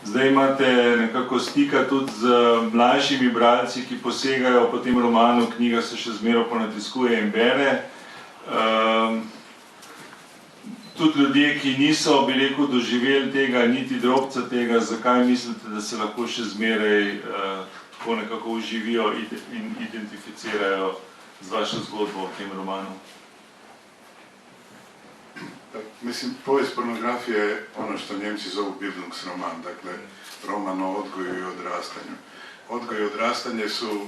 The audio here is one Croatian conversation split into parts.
Zdaj imate nekako stika tudi z mlajšimi bralci, ki posegajo po tem romanu, knjiga se še zmeraj ponatiskuje in bere. Tudi ljudje, ki niso, bi rekel, doživeli tega, niti drobca tega, zakaj mislite, da se lahko še zmeraj tako nekako uživijo in identificirajo z vašo zgodbo v tem romanu? Mislim, povijest pornografije je ono što Njemci zovu Bildungsroman, dakle roman o odgoju i odrastanju. Odgoj i odrastanje su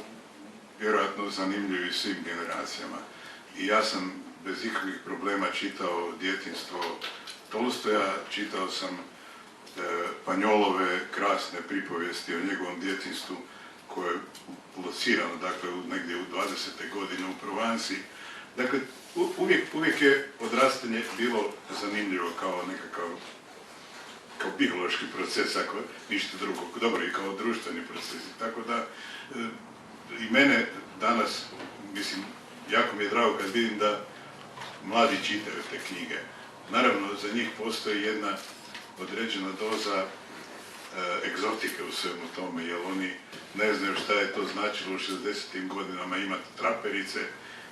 vjerojatno zanimljivi svim generacijama. I ja sam bez ikakvih problema čitao djetinjstvo Tolstoja, čitao sam Panjolove krasne pripovijesti o njegovom djetinjstvu koje je locirano, dakle, negdje u 20. godine u Provansi. Dakle, uvijek je odrastanje bilo zanimljivo kao nekakav, kao biološki proces, ako ništa drugo, dobro i kao društveni proces. Tako da, i mene danas, mislim, jako mi je drago kad vidim da mladi čitaju te knjige. Naravno, za njih postoji jedna određena doza egzotike u svemu tome, jer oni ne znaju šta je to značilo u 60. godinama imati traperice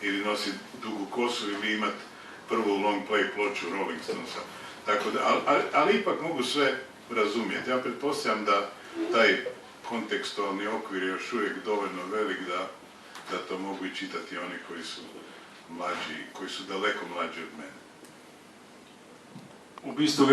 ili nositi dugu kosu ili imati prvu long play ploču Rolling Stonesa. Tako da, ali ipak mogu sve razumjeti. Ja pretpostavljam da taj kontekstualni okvir je još uvijek dovoljno velik da to mogu i čitati oni koji su mlađi, koji su daleko mlađi od mene. U bistvu